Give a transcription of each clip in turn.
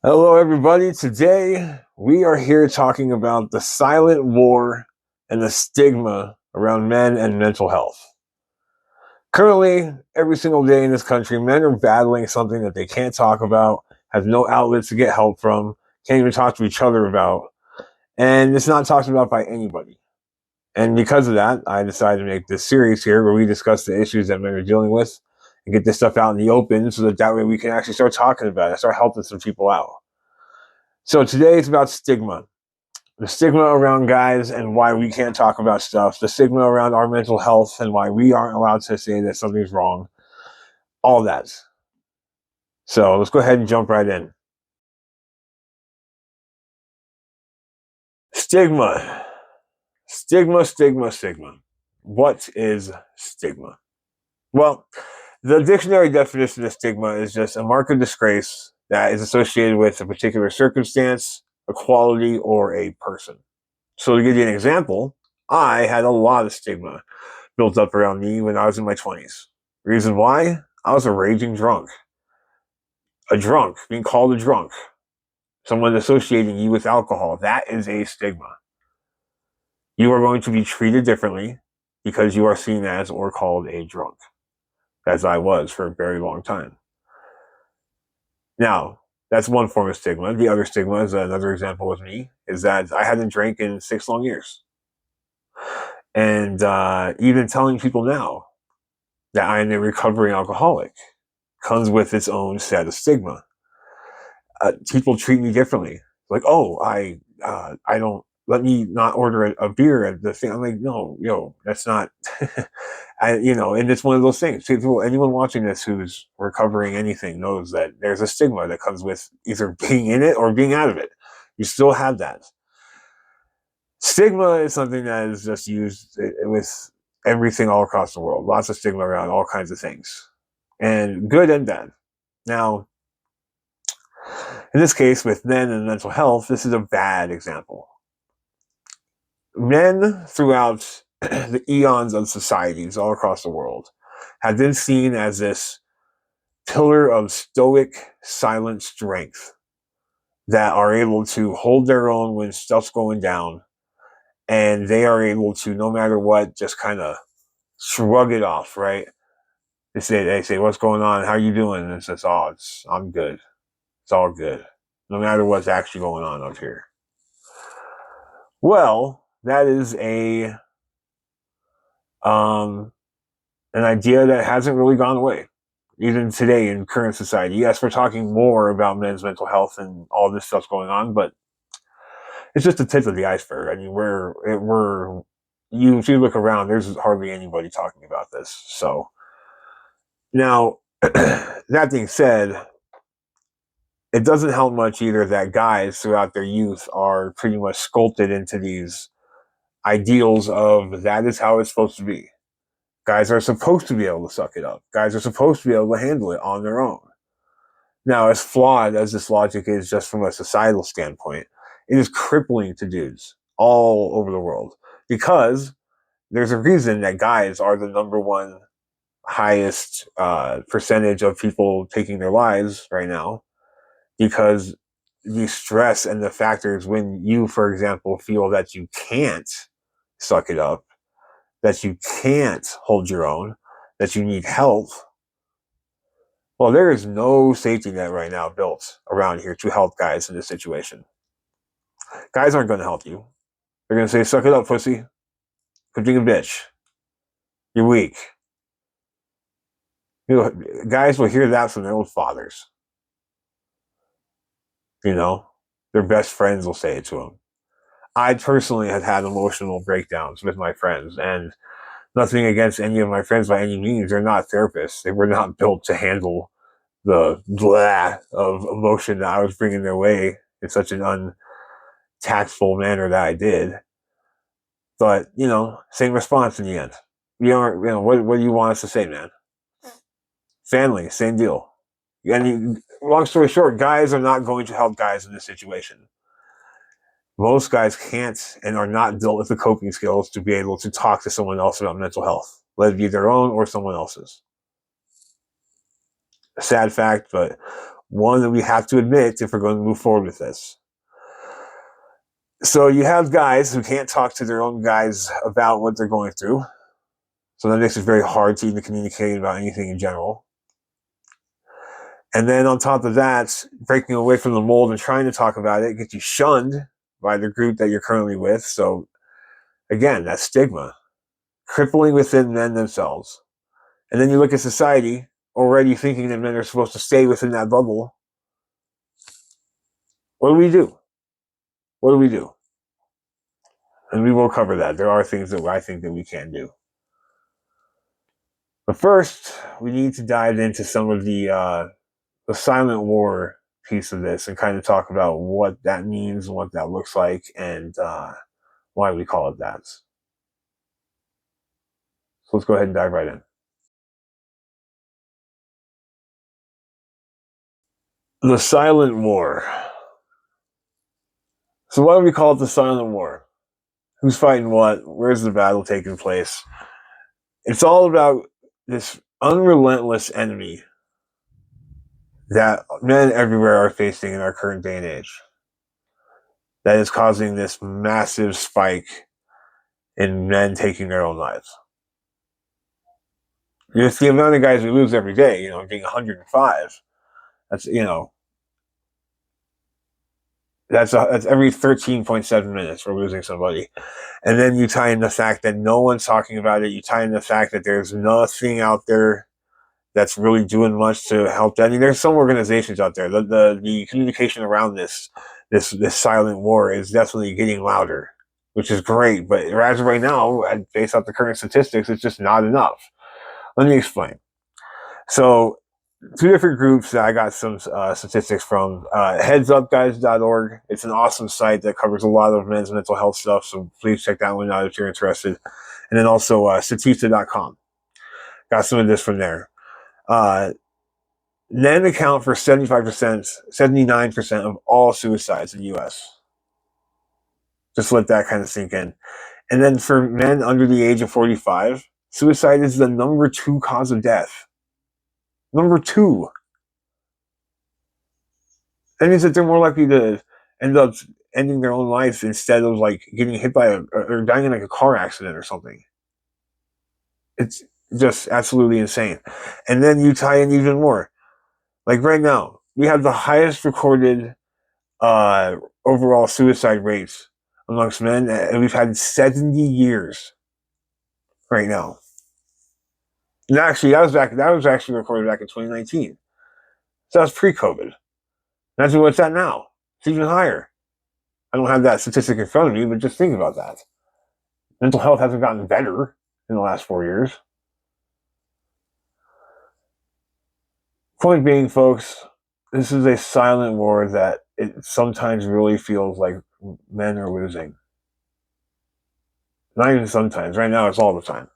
Hello, everybody. Today we are here talking about the silent war and the stigma around men and mental health. Currently, every single day in this country, men are battling something that they can't talk about, have no outlets to get help from, can't even talk to each other about, and it's not talked about by anybody. And because of that, I decided to make this series here where we discuss the issues that men are dealing with and get this stuff out in the open so that way we can actually start talking about it, start helping some people out. So today it's about stigma. The stigma around guys and why we can't talk about stuff, the stigma around our mental health and why we aren't allowed to say that something's wrong, all that. So let's go ahead and jump right in. Stigma. Stigma. What is stigma? Well, the dictionary definition of stigma is just a mark of disgrace that is associated with a particular circumstance, a quality, or a person. So to give you an example, I had a lot of stigma built up around me when I was in my 20s. Reason why? I was a raging drunk. A drunk, being called a drunk, someone associating you with alcohol, that is a stigma. You are going to be treated differently because you are seen as or called a drunk, as I was for a very long time. Now, that's one form of stigma. The other stigma is another example with me, is that I hadn't drank in 6 long years. And even telling people now that I am a recovering alcoholic comes with its own set of stigma. People treat me differently. Like, oh, I don't let me not order a beer at the thing. I'm like, no, that's not. And it's one of those things. People, anyone watching this who's recovering anything knows that there's a stigma that comes with either being in it or being out of it. You still have that. Stigma is something that is just used with everything all across the world. Lots of stigma around all kinds of things, and good and bad. Now, in this case, with men and mental health, this is a bad example. Men throughout the eons of societies all across the world have been seen as this pillar of stoic, silent strength that are able to hold their own when stuff's going down. And they are able to, no matter what, just kind of shrug it off, right? They say, what's going on? How are you doing? And it says, oh, I'm good. It's all good. No matter what's actually going on up here. Well, that is um, an idea that hasn't really gone away, even today in current society. Yes, we're talking more about men's mental health and all this stuff's going on, but it's just the tip of the iceberg. I mean, if you look around, there's hardly anybody talking about this. So now, that being said, it doesn't help much either that guys throughout their youth are pretty much sculpted into these ideals of that is how it's supposed to be. Guys are supposed to be able to suck it up. Guys are supposed to be able to handle it on their own. Now, as flawed as this logic is just from a societal standpoint, it is crippling to dudes all over the world because there's a reason that guys are the number one highest percentage of people taking their lives right now, because the stress and the factors when you, for example, feel that you can't suck it up, that you can't hold your own, that you need help. Well, there is no safety net right now built around here to help guys in this situation. Guys aren't going to help you. They're going to say, suck it up, pussy. Quit being a bitch. You're weak. Guys will hear that from their own fathers. Their best friends will say it to them. I personally have had emotional breakdowns with my friends, and nothing against any of my friends by any means. They're not therapists. They were not built to handle the blah of emotion that I was bringing their way in such an untactful manner that I did. But, same response in the end. What do you want us to say, man? Family, same deal. And long story short, guys are not going to help guys in this situation. Most guys can't and are not built with the coping skills to be able to talk to someone else about mental health, whether it be their own or someone else's. A sad fact, but one that we have to admit if we're going to move forward with this. So you have guys who can't talk to their own guys about what they're going through. So that makes it very hard to even communicate about anything in general. And then on top of that, breaking away from the mold and trying to talk about it gets you shunned by the group that you're currently with. So again, that's stigma, crippling within men themselves. And then you look at society already thinking that men are supposed to stay within that bubble. What do we do? What do we do? And we will cover that. There are things that I think that we can do. But first, we need to dive into some of the silent war piece of this and kind of talk about what that means and what that looks like and why we call it that. So let's go ahead and dive right in. The silent war. So why do we call it the silent war? Who's fighting what? Where's the battle taking place? It's all about this unrelentless enemy that men everywhere are facing in our current day and age. That is causing this massive spike in men taking their own lives. Just the amount of guys we lose every day, being 105. That's that's every 13.7 minutes we're losing somebody. And then you tie in the fact that no one's talking about it. You tie in the fact that there's nothing out there that's really doing much to help that. I mean, there's some organizations out there. The communication around this silent war is definitely getting louder, which is great. But as of right now, based off the current statistics, it's just not enough. Let me explain. So, two different groups that I got some statistics from. Headsupguys.org. It's an awesome site that covers a lot of men's mental health stuff, so please check that one out if you're interested. And then also Statista.com. Got some of this from there. Men account for 75%, 79% of all suicides in the U.S. Just let that kind of sink in. And then for men under the age of 45, suicide is the number 2 cause of death. Number 2. That means that they're more likely to end up ending their own life instead of like getting hit by or dying in like a car accident or something. It's just absolutely insane. And then you tie in even more. Like right now, we have the highest recorded overall suicide rates amongst men, and we've had 70 years right now. And actually, that was actually recorded back in 2019. So that's pre-COVID. That's what's at now. It's even higher. I don't have that statistic in front of me, but just think about that. Mental health hasn't gotten better in the last 4 years. Point being, folks, this is a silent war that it sometimes really feels like men are losing. Not even sometimes. Right now, it's all the time.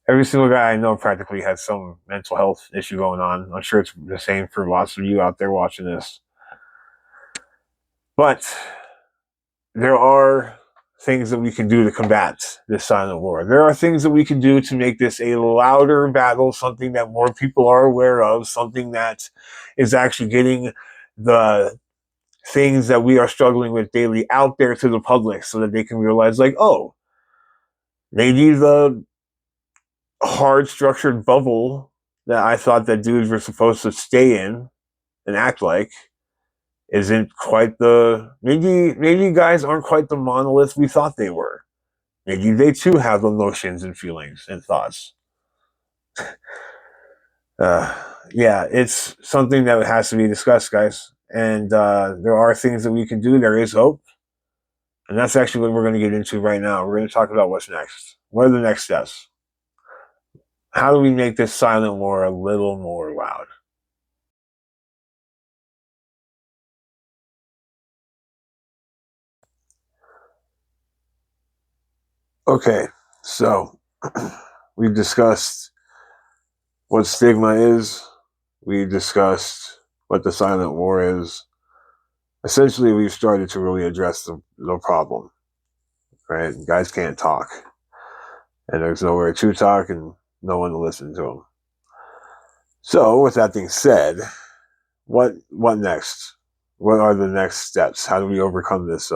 Every single guy I know practically has some mental health issue going on. I'm sure it's the same for lots of you out there watching this. But there are things that we can do to combat this silent war. There are things that we can do to make this a louder battle, something that more people are aware of, something that is actually getting the things that we are struggling with daily out there to the public so that they can realize, like, oh, maybe the hard structured bubble that I thought that dudes were supposed to stay in and act like isn't quite maybe guys aren't quite the monolith we thought they were. Maybe they too have emotions and feelings and thoughts. Yeah, it's something that has to be discussed, guys. And there are things that we can do. There is hope. And that's actually what we're going to get into right now. We're going to talk about what's next. What are the next steps? How do we make this silent war a little more loud? Okay, so we've discussed what stigma is. We discussed what the silent war is. Essentially, we've started to really address the problem, right? Guys can't talk, and there's nowhere to talk and no one to listen to them. So, with that being said, what next? What are the next steps? How do we overcome this?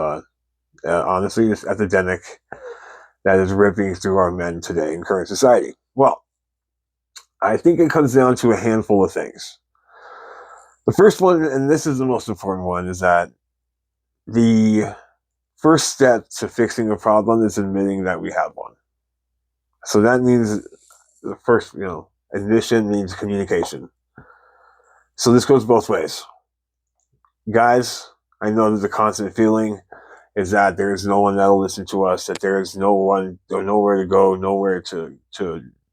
Honestly, this epidemic that is ripping through our men today in current society. Well, I think it comes down to a handful of things. The first one, and this is the most important one, is that the first step to fixing a problem is admitting that we have one. So that means the first, admission means communication. So this goes both ways. Guys, I know there's a constant feeling is that there's no one that'll listen to us, that there's no one or nowhere to go, nowhere to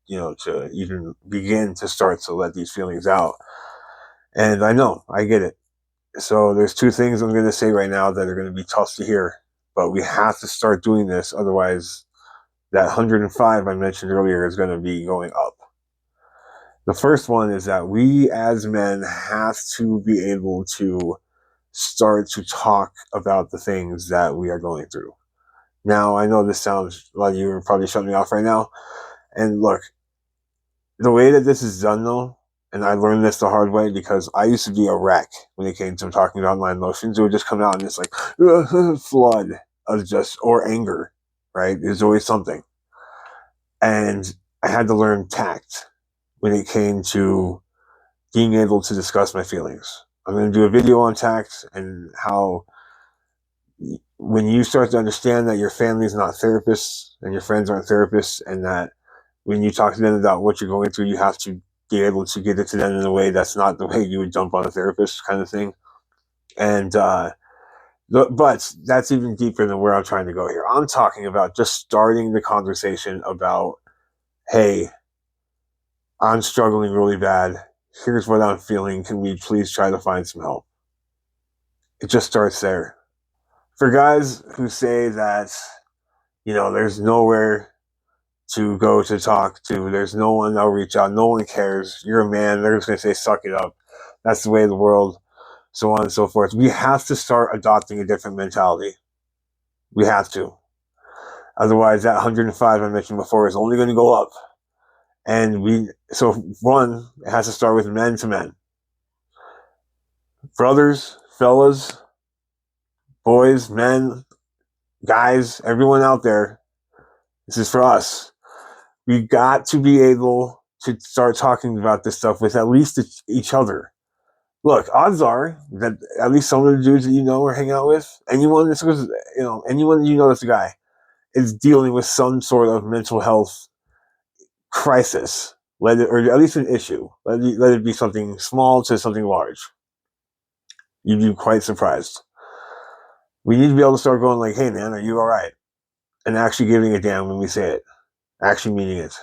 even begin to start to let these feelings out. And I know, I get it. So there's two things I'm going to say right now that are going to be tough to hear, but we have to start doing this. Otherwise, that 105 I mentioned earlier is going to be going up. The first one is that we as men have to be able to start to talk about the things that we are going through. Now, I know this sounds, a lot of you are probably shutting me off right now. And look, the way that this is done though, and I learned this the hard way because I used to be a wreck when it came to talking about my emotions. It would just come out in this like flood of just, or anger, right? There's always something. And I had to learn tact when it came to being able to discuss my feelings. I'm going to do a video on tact and how when you start to understand that your family is not therapists and your friends aren't therapists, and that when you talk to them about what you're going through, you have to be able to get it to them in a way that's not the way you would jump on a therapist kind of thing. And, but that's even deeper than where I'm trying to go here. I'm talking about just starting the conversation about, hey, I'm struggling really bad. Here's what I'm feeling. Can we please try to find some help? It just starts there. For guys who say that, there's nowhere to go to talk to, there's no one that'll reach out, no one cares, you're a man, they're just going to say, suck it up. That's the way of the world, so on and so forth. We have to start adopting a different mentality. We have to. Otherwise, that 105 I mentioned before is only going to go up. And so one, it has to start with men to men. Brothers, fellas, boys, men, guys, everyone out there, this is for us. We got to be able to start talking about this stuff with at least each other. Look, odds are that at least some of the dudes that you know or hang out with, anyone that's anyone that's a guy, is dealing with some sort of mental health crisis, or at least an issue. Let it be something small to something large. You'd be quite surprised. We need to be able to start going like, hey man, are you all right? And actually giving a damn when we say it. Actually meaning it.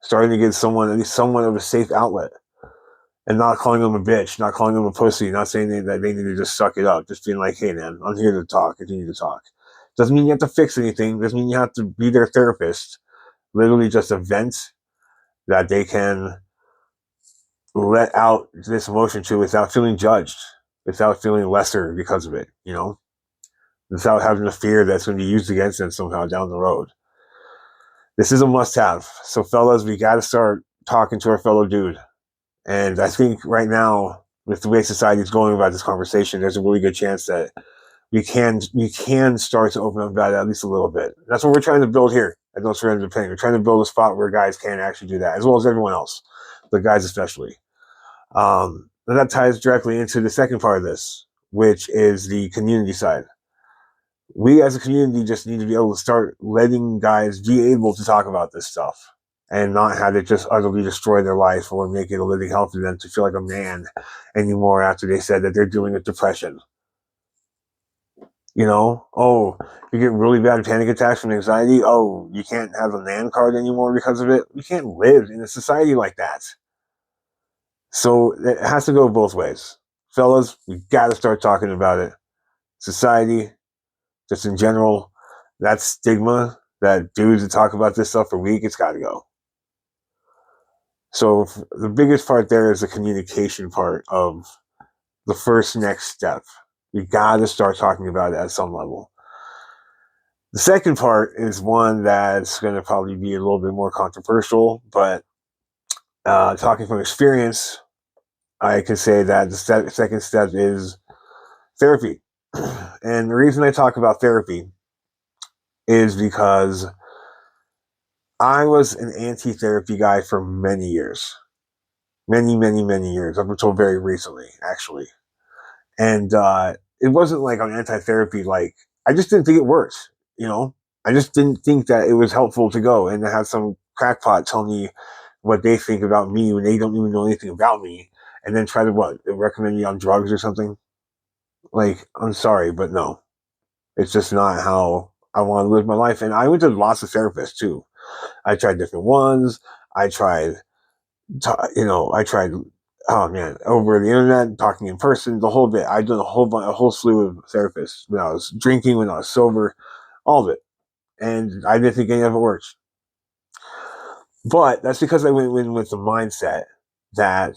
Starting to get someone, at least somewhat of a safe outlet. And not calling them a bitch, not calling them a pussy, not saying that they need to just suck it up. Just being like, hey man, I'm here to talk if you need to talk. Doesn't mean you have to fix anything. Doesn't mean you have to be their therapist. Literally just a vent that they can let out this emotion to without feeling judged, without feeling lesser because of it, without having the fear that's going to be used against them somehow down the road. This is a must have. So fellas, we got to start talking to our fellow dude. And I think right now, with the way society is going about this conversation, there's a really good chance that we can start to open up about it at least a little bit. That's what we're trying to build here at No Surrender to Pain. We're trying to build a spot where guys can actually do that, as well as everyone else, but guys especially. And that ties directly into the second part of this, which is the community side. We as a community just need to be able to start letting guys be able to talk about this stuff and not have it just utterly destroy their life or make it a living hell for them to feel like a man anymore after they said that they're dealing with depression. Oh, you get really bad panic attacks from anxiety. Oh, you can't have a man card anymore because of it. You can't live in a society like that. So it has to go both ways. Fellas, we got to start talking about it. Society, just in general, that stigma that dudes that talk about this stuff for weak, it's got to go. So the biggest part there is the communication part of the first next step. You got to start talking about it at some level. The second part is one that's going to probably be a little bit more controversial, but talking from experience, I can say that the second step is therapy. And the reason I talk about therapy is because I was an anti therapy guy for many years. Many years, up until very recently, actually. And it wasn't like I'm anti therapy, like, I just didn't think it worked, you know? I just didn't think that it was helpful to go and to have some crackpot tell me what they think about me when they don't even know anything about me and then try to what recommend me on drugs or something. Like, I'm sorry, but no, it's just not how I want to live my life. And I went to lots of therapists too. I tried different ones. I tried, I tried. Oh man, over the internet, talking in person, the whole bit. I did a whole slew of therapists when I was drinking, when I was sober, all of it, and I didn't think any of it worked. But that's because I went in with the mindset that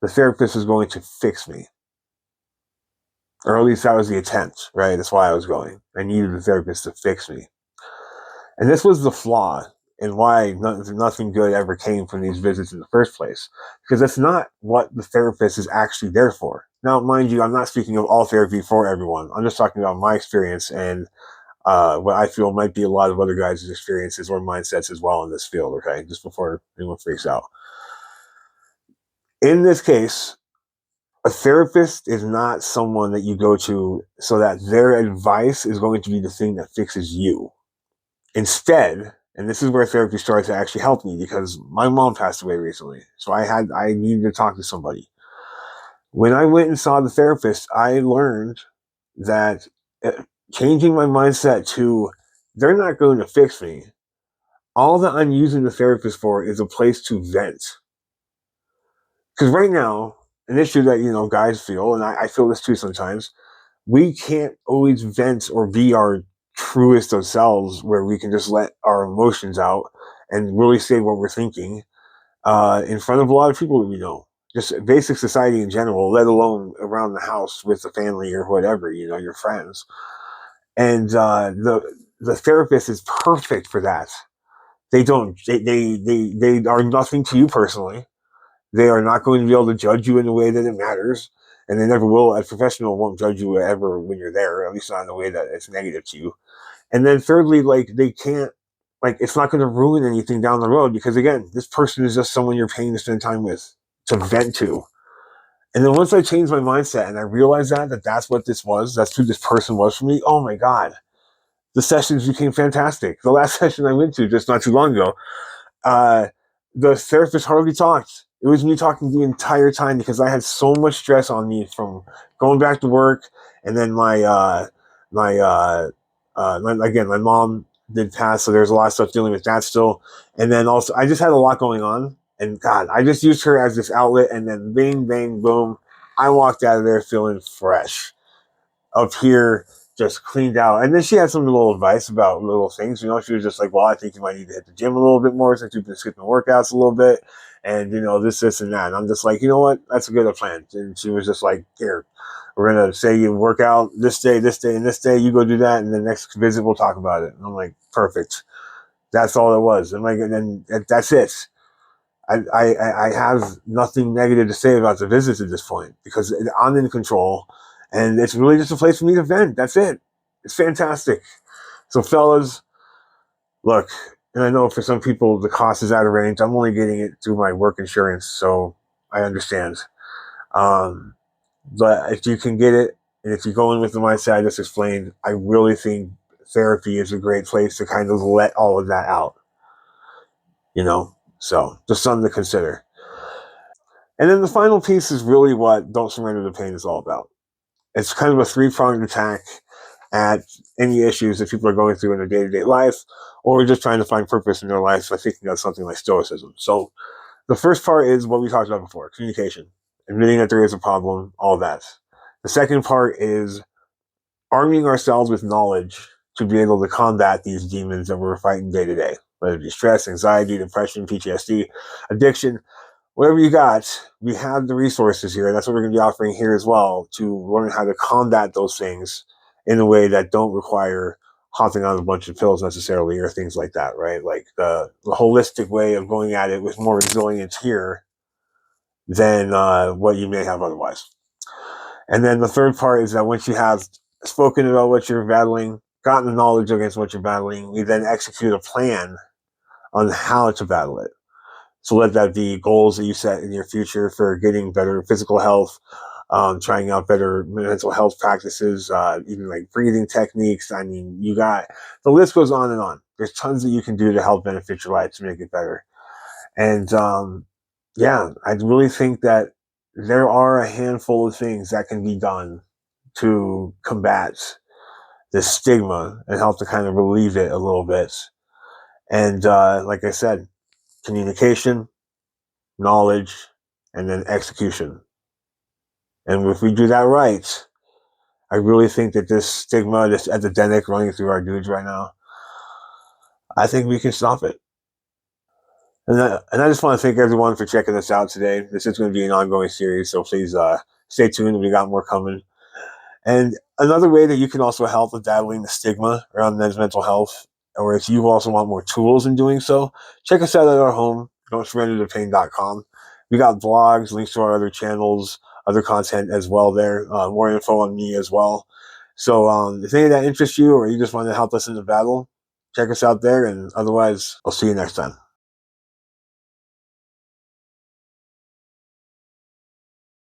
the therapist was going to fix me, or at least that was the attempt. Right? That's why I was going. I needed the therapist to fix me. And this was the flaw in why nothing good ever came from these visits in the first place. Because that's not what the therapist is actually there for. Now, mind you, I'm not speaking of all therapy for everyone. I'm just talking about my experience and what I feel might be a lot of other guys' experiences or mindsets as well in this field, okay? Just before anyone freaks out. In this case, a therapist is not someone that you go to so that their advice is going to be the thing that fixes you. Instead, and this is where therapy started to actually help me because my mom passed away recently. So I needed to talk to somebody. When I went and saw the therapist, I learned that changing my mindset to they're not going to fix me. All that I'm using the therapist for is a place to vent. Because right now, an issue that guys feel, and I feel this too sometimes, we can't always vent or be our truest of selves where we can just let our emotions out and really say what we're thinking in front of a lot of people that we know. Just basic society in general, let alone around the house with the family or whatever, your friends. And the therapist is perfect for that. They don't they are nothing to you personally. They are not going to be able to judge you in a way that it matters, and they never will. A professional won't judge you ever when you're there, at least not in a way that it's negative to you. And then thirdly, like they can't, like it's not going to ruin anything down the road because again, this person is just someone you're paying to spend time with, to vent to. And then once I changed my mindset and I realized that that's what this was, that's who this person was for me. Oh my god, the sessions became fantastic. The last session I went to just not too long ago, uh, the therapist hardly talked. It was me talking the entire time because I had so much stress on me from going back to work, and then my again my mom did pass, so there's a lot of stuff dealing with that still, and then also I just had a lot going on, and God, I just used her as this outlet, and then bing bang boom, I walked out of there feeling fresh up here, just cleaned out. And then she had some little advice about little things. She was just like, well, I think you might need to hit the gym a little bit more since you've been skipping workouts a little bit. And, this, and that. And I'm just like, you know what? That's a good plan. And she was just like, here, we're going to say you work out this day, and this day. You go do that. And the next visit, we'll talk about it. And I'm like, perfect. That's all it was. I'm like, and then that's it. I have nothing negative to say about the visits at this point because I'm in control and it's really just a place for me to vent. That's it. It's fantastic. So, fellas, look, and I know for some people the cost is out of range. I'm only getting it through my work insurance, so I understand. Um, but if you can get it, and if you go in with the mindset I just explained, I really think therapy is a great place to kind of let all of that out. So just something to consider. And then the final piece is really what Don't Surrender to Pain is all about. It's kind of a three-pronged attack at any issues that people are going through in their day-to-day life, or just trying to find purpose in their life by thinking of something like stoicism. So the first part is what we talked about before, communication, admitting that there is a problem, all that. The second part is arming ourselves with knowledge to be able to combat these demons that we're fighting day to day, whether it be stress, anxiety, depression, PTSD, addiction, whatever you got, we have the resources here. That's what we're going to be offering here as well to learn how to combat those things in a way that don't require hopping on a bunch of pills necessarily or things like that, right? Like the holistic way of going at it with more resilience here than what you may have otherwise. And then the third part is that once you have spoken about what you're battling, gotten the knowledge against what you're battling, you then execute a plan on how to battle it. So let that be goals that you set in your future for getting better physical health, trying out better mental health practices, even like breathing techniques. I mean, you got the list goes on and on. There's tons that you can do to help benefit your life to make it better. And yeah, I really think that there are a handful of things that can be done to combat this stigma and help to kind of relieve it a little bit. And like I said, communication, knowledge, and then execution. And if we do that right, I really think that this stigma, this epidemic running through our dudes right now, I think we can stop it. And I just want to thank everyone for checking this out today. This is going to be an ongoing series, so please stay tuned. We got more coming. And another way that you can also help with battling the stigma around men's mental health, or if you also want more tools in doing so, check us out at our home, don'tsurrendertopain.com. We got blogs, links to our other channels, other content as well there, more info on me as well. So if any of that interests you or you just want to help us in the battle, check us out there. And otherwise, I'll see you next time.